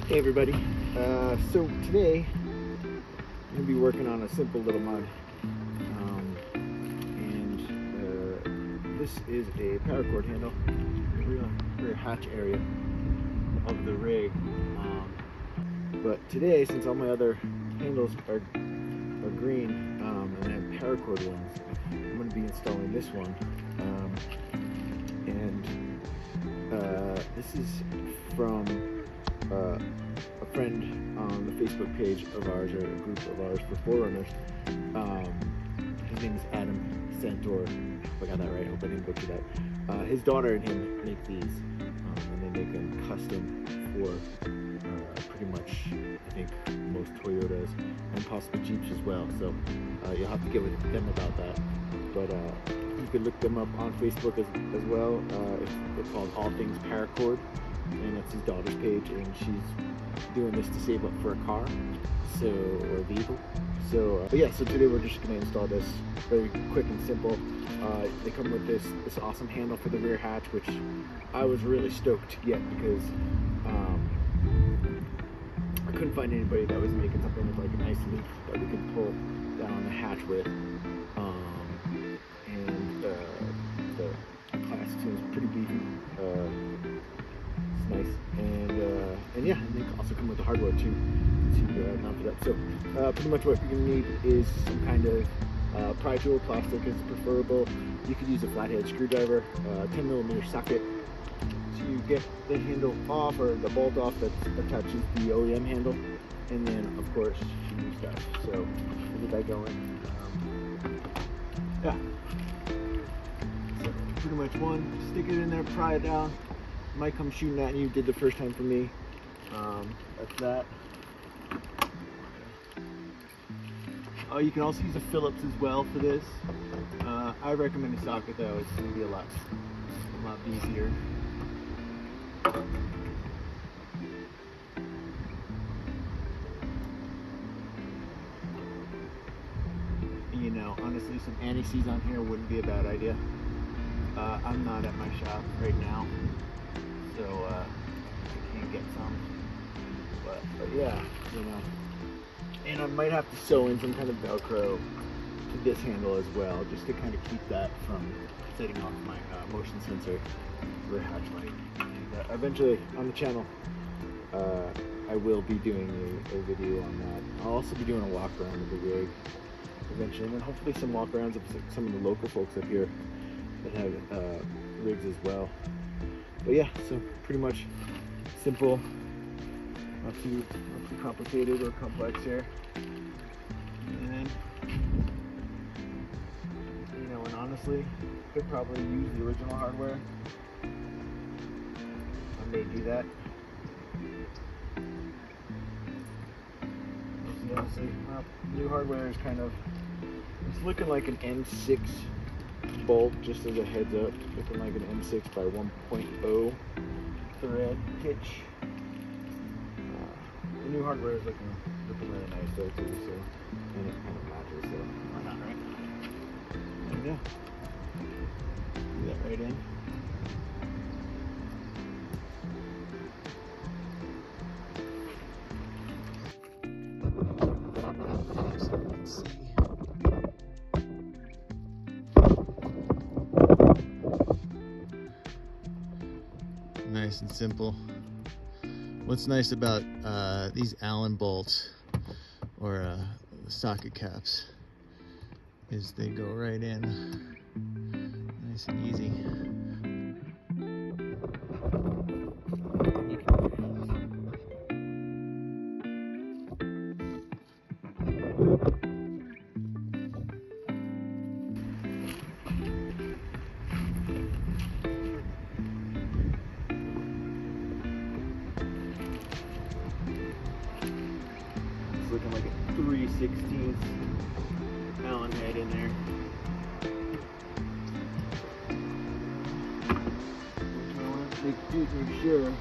Hey everybody, so today I'm going to be working on a simple little mud, and this is a paracord handle, rear hatch area of the rig, but today, since all my other handles are green and I have paracord ones, I'm going to be installing this one, and this is from a friend on the Facebook page of ours, or a group of ours for forerunners. His name is Adam Santor. I hope I got that right. I hope I didn't butcher that. His daughter and him make these, and they make them custom for pretty much, I think, most Toyotas and possibly Jeeps as well. So you'll have to get with them about that. But you can look them up on Facebook as well. It's called All Things Paracord, and that's his daughter's page, and she's doing this to save up for a car, or a vehicle. So but yeah, so today we're just going to install this very quick and simple. They come with this awesome handle for the rear hatch, which I was really stoked to get because I couldn't find anybody that was making something with like a nice loop that we could pull down the hatch with. And the class 2 is pretty beefy. It's nice, and yeah, and they also come with the hardware too to mount it up. So pretty much what you're gonna need is some kind of pry tool. Plastic is preferable. You could use a flathead screwdriver, 10mm socket to get the handle off, or the bolt off that attaches the OEM handle, and then of course new stuff. So we'll get that going. Yeah. So pretty much one, stick it in there, pry it down. Might come shooting at you. Did the first time for me. That's that. You can also use a Phillips as well for this. I recommend a socket though. It's going to be a lot easier. You know, honestly, some anti-seize on here wouldn't be a bad idea. I'm not at my shop right now, so I can't get some. But yeah, you know. And I might have to sew in some kind of Velcro to this handle as well, just to kind of keep that from setting off my motion sensor rear hatch light. And eventually on the channel, I will be doing a video on that. I'll also be doing a walk around of the rig eventually, and then hopefully some walk arounds of some of the local folks up here that have rigs as well. But yeah, so pretty much simple, not too complicated or complex here. And you know, and honestly, could probably use the original hardware. I may do that. Honestly, well, new hardware is kind of, it's looking like an M6 bolt, just as a heads up, looking like an M6 by 1.0 thread pitch. The new hardware is looking really nice though too, so, and it kind of matches, so why not, right? And yeah, do that right in. So let's see. Nice and simple. What's nice about these Allen bolts, or socket caps, is they go right in nice and easy. Looking like a 3/16 Allen head in there. I want to make sure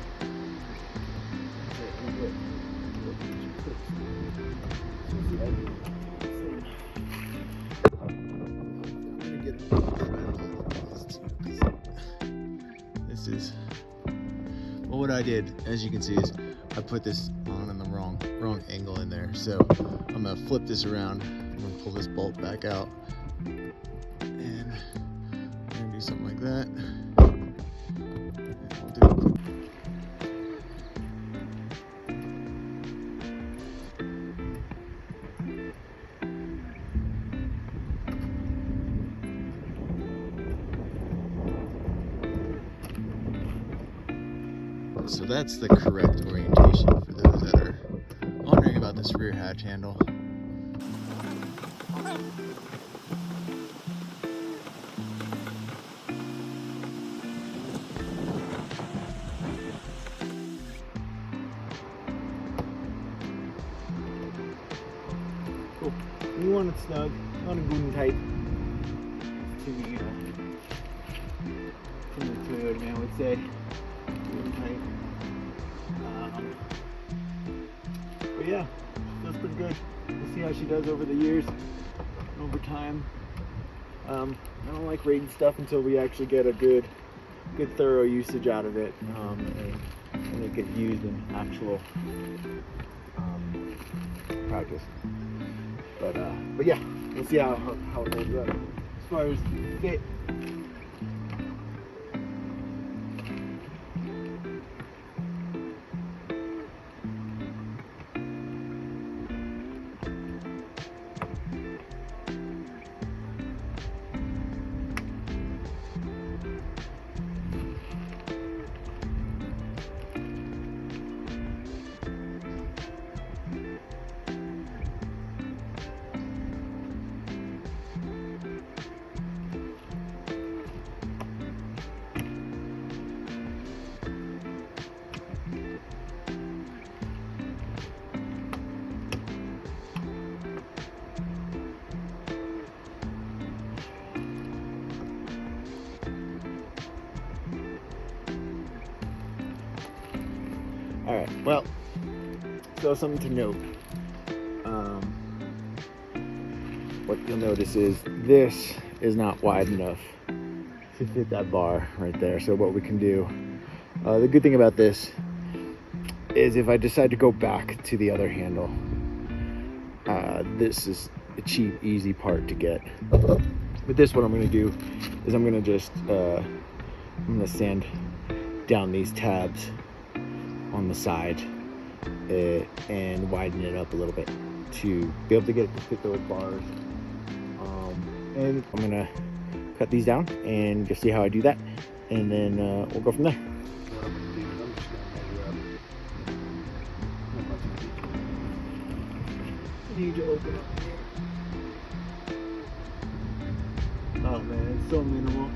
that I get Well, what I did, as you can see, is I put this on in the wrong angle in there. So I'm gonna flip this around. I'm gonna pull this bolt back out, and I'm gonna do something like that. And I'll do a quick. So that's the correct orientation for those that are wondering about this rear hatch handle. Cool. You want it snug, you want it good and tight. To, you know, from the Toyota man would say, good and tight. But yeah, that's pretty good. We'll see how she does over the years, over time. I don't like rating stuff until we actually get a good thorough usage out of it, and it gets used in actual practice. But yeah, we'll see how it holds up. As far as fit, all right. Well, so something to note. What you'll notice is this is not wide enough to fit that bar right there. So what we can do, the good thing about this is if I decide to go back to the other handle, this is a cheap, easy part to get. With this, what I'm going to do is I'm going to just I'm going to sand down these tabs on the side and widen it up a little bit to be able to get it to fit those bars. And I'm gonna cut these down and just see how I do that, and then we'll go from there. I need to open up here. Oh man, it's so minimal.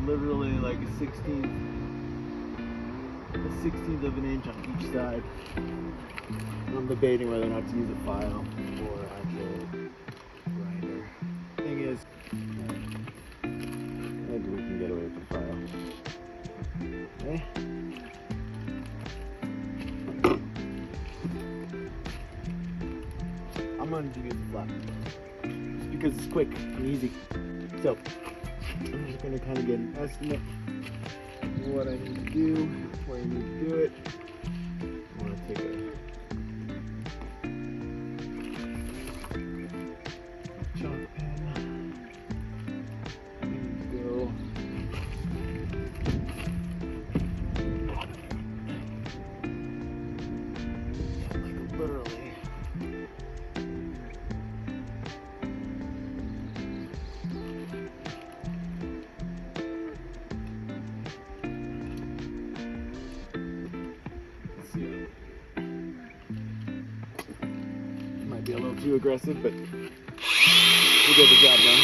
Literally like a 16th of an inch on each side. I'm debating whether or not to use a file or actual grinder. Thing is, maybe we can get away with the file. Okay. I'm going to use the flat just because it's quick and easy. So I'm just going to kind of get an estimate of what I need to do, where I need to do it. I want to take a chalk pen and go like literally. Might be a little too aggressive, but we'll get the job done.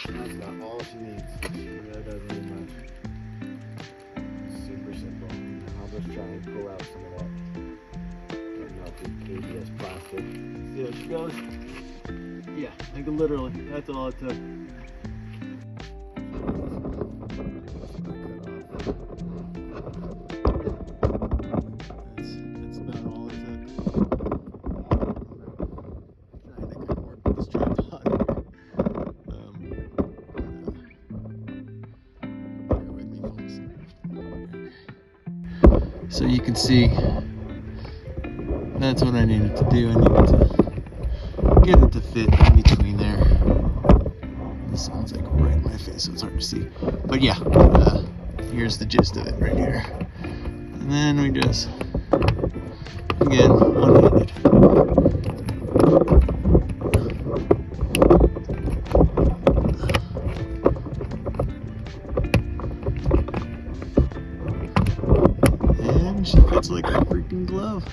That's not all she needs. She really doesn't need much. It's super simple. I'll just try and pull out some of that goes. Yeah, like literally, that's all it took. That's about all it took. Trying to kind of work with this tripod here. Bear with me, folks. So you can see, that's what I needed to do. I needed to get it to fit in between there. This sounds like right in my face, so it's hard to see. But yeah, here's the gist of it right here. And then we just, again, one-handed. And she fits like a freaking glove.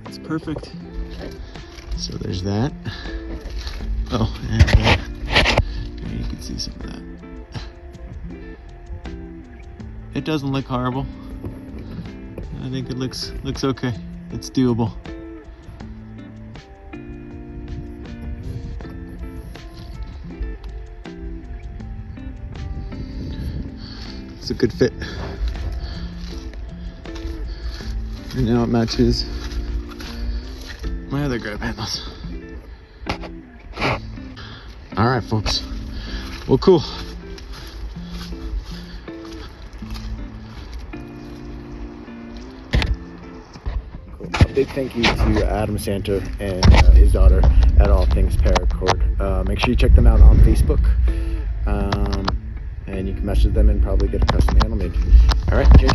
It's perfect. So there's that. Oh, and here you can see some of that. It doesn't look horrible. I think it looks okay. It's doable. It's a good fit. And now it matches my other grab handles. All right, folks. Well, cool. A big thank you to Adam Santer and his daughter at All Things Paracord. Make sure you check them out on Facebook. And you can message them and probably get a custom handle made. All right, cheers.